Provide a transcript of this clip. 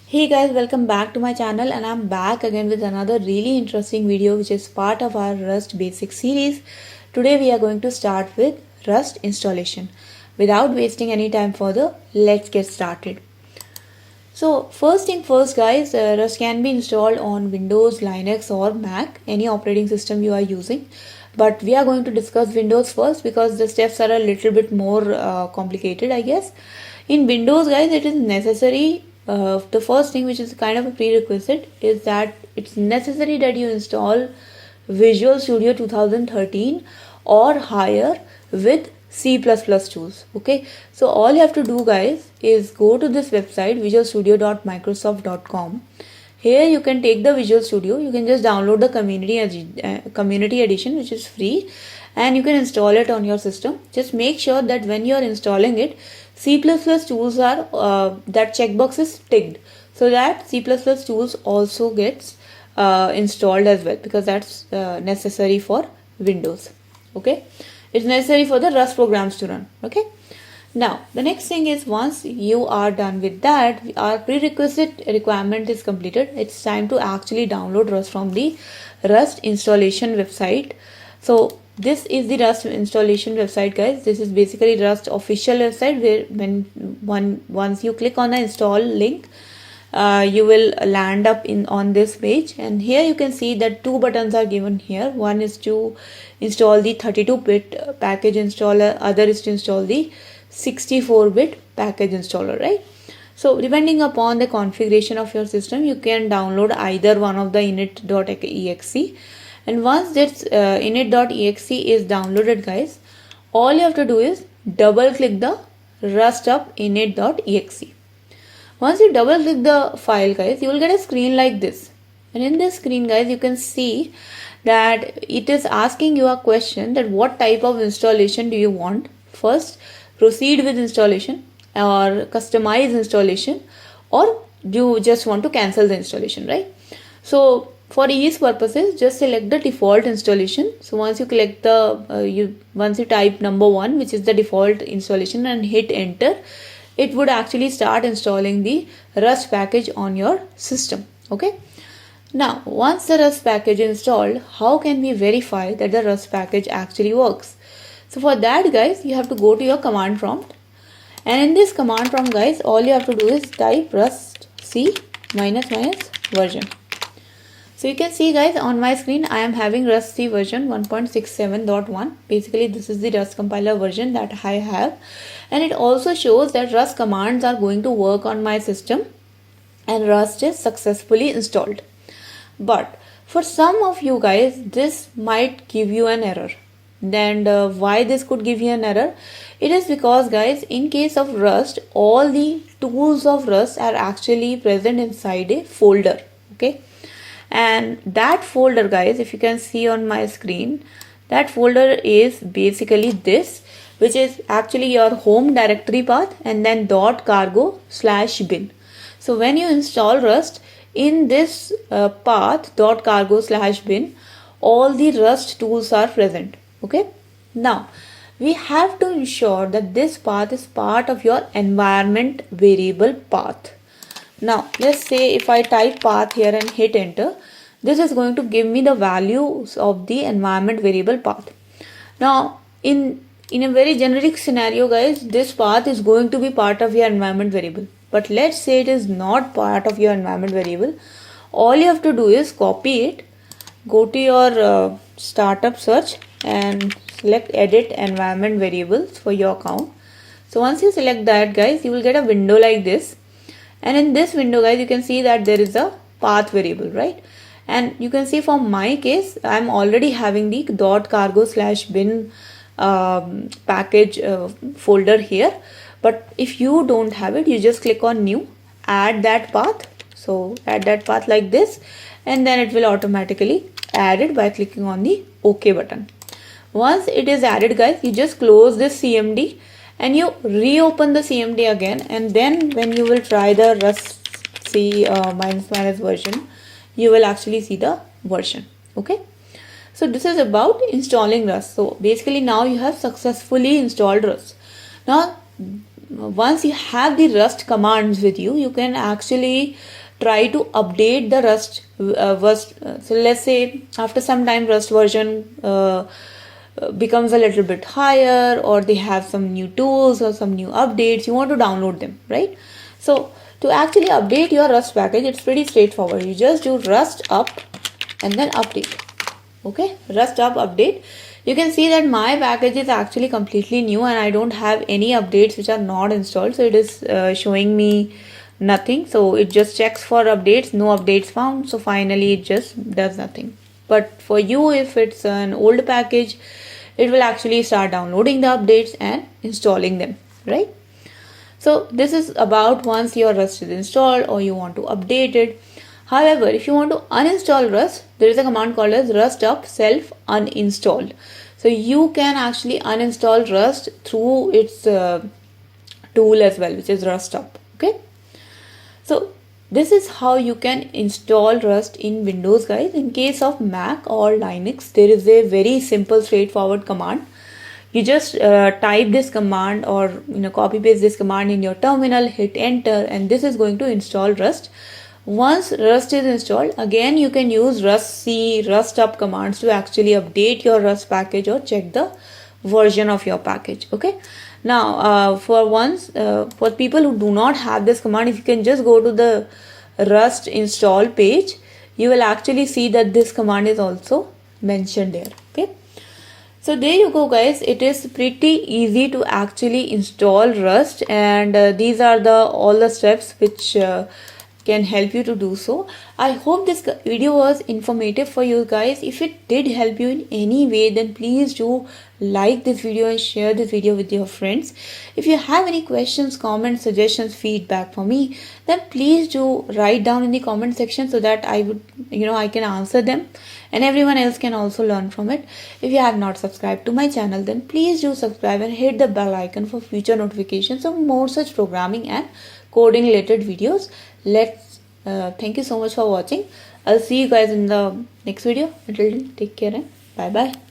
Hey guys, welcome back to my channel, and I'm back again with another really interesting video which is part of our Rust basic series. Today we are going to start with Rust installation. Without wasting any time further, let's get started. So first thing first guys, Rust can be installed on Windows, Linux or Mac, any operating system you are using. But we are going to discuss Windows first because the steps are a little bit more complicated, I guess. In Windows guys, it is necessary, the first thing which is kind of a prerequisite is that it's necessary that you install Visual Studio 2013 or higher with C++ tools. Okay, so all you have to do guys is go to this website visualstudio.microsoft.com. Here you can take the Visual Studio, you can just download the community edition, which is free, and you can install it on your system. Just make sure that when you are installing it, C++ tools are that checkbox is ticked, so that C++ tools also gets installed as well, because that's necessary for Windows. Okay, it's necessary for the Rust programs to run. Okay, now the next thing is, once you are done with that, our prerequisite requirement is completed. It's time to actually download Rust from the Rust installation website. So this is the Rust installation website guys. This is basically Rust official website, where once you click on the install link, you will land up on this page, and here you can see that two buttons are given here. One is to install the 32-bit package installer, other is to install the 64-bit package installer, right? So depending upon the configuration of your system, you can download either one of the init.exe. And once this init.exe is downloaded guys, all you have to do is double click the rust up init.exe. Once you double click the file guys, you will get a screen like this, and in this screen guys, you can see that it is asking you a question that what type of installation do you want. First, proceed with installation, or customize installation, or you just want to cancel the installation, right? So for ease purposes, just select the default installation. So once you click the once you type number 1, which is the default installation, and hit enter, it would actually start installing the Rust package on your system. Okay, now once the Rust package is installed, how can we verify that the Rust package actually works? So for that guys, you have to go to your command prompt, and in this command prompt guys, all you have to do is type rust c --version. So you can see guys, on my screen I am having Rust C version 1.67.1. Basically this is the Rust compiler version that I have, and it also shows that Rust commands are going to work on my system and Rust is successfully installed. But for some of you guys, this might give you an error. And why this could give you an error? It is because guys, in case of Rust, all the tools of Rust are actually present inside a folder. Okay, and that folder guys, if you can see on my screen, that folder is basically this, which is actually your home directory path, and then .cargo/bin. So when you install Rust, in this path .cargo/bin, all the Rust tools are present. Okay, now we have to ensure that this path is part of your environment variable path. Now let's say if I type path here and hit enter, this is going to give me the values of the environment variable path. Now in a very generic scenario guys, this path is going to be part of your environment variable, but let's say it is not part of your environment variable. All you have to do is copy it, go to your startup search and select edit environment variables for your account. So once you select that guys, you will get a window like this, and in this window guys, you can see that there is a path variable, right? And you can see for my case, I'm already having the .cargo/bin package folder here. But if you don't have it, you just click on new, add that path. So add that path like this, and then it will automatically add it by clicking on the OK button. Once it is added guys, you just close this CMD and you reopen the CMD again, and then when you will try the Rust C --, version, you will actually see the version. Okay, so this is about installing Rust. So basically now you have successfully installed Rust. Now once you have the Rust commands with you, you can actually try to update the Rust. So let's say after some time Rust version becomes a little bit higher, or they have some new tools or some new updates, you want to download them, right? So to actually update your Rust package, it's pretty straightforward. You just do rust up and then update. Okay, rust up, update. You can see that my package is actually completely new and I don't have any updates which are not installed. So it is showing me nothing. So it just checks for updates, no updates found. So finally it just does nothing. But for you, if it's an old package, it will actually start downloading the updates and installing them, right? So this is about once your Rust is installed or you want to update it. However, if you want to uninstall Rust, there is a command called as rust up self uninstall. So you can actually uninstall Rust through its tool as well, which is rust up. Okay. So this is how you can install Rust in Windows, guys. In case of Mac or Linux, there is a very simple, straightforward command. You just type this command, or copy paste this command in your terminal, hit enter, and this is going to install Rust. Once Rust is installed, again you can use rustc, rust up commands to actually update your Rust package or check the version of your package. Okay. Now for people who do not have this command, if you can just go to the Rust install page, you will actually see that this command is also mentioned there. Okay. So there you go, guys. It is pretty easy to actually install Rust, and these are all the steps which can help you to do so. I hope this video was informative for you guys. If it did help you in any way, then please do like this video and share this video with your friends. If you have any questions, comments, suggestions, feedback for me, then please do write down in the comment section so that I can answer them and everyone else can also learn from it. If you have not subscribed to my channel, then please do subscribe and hit the bell icon for future notifications of more such programming and coding related videos. Thank you so much for watching. I'll see you guys in the next video. Until then, take care and bye bye.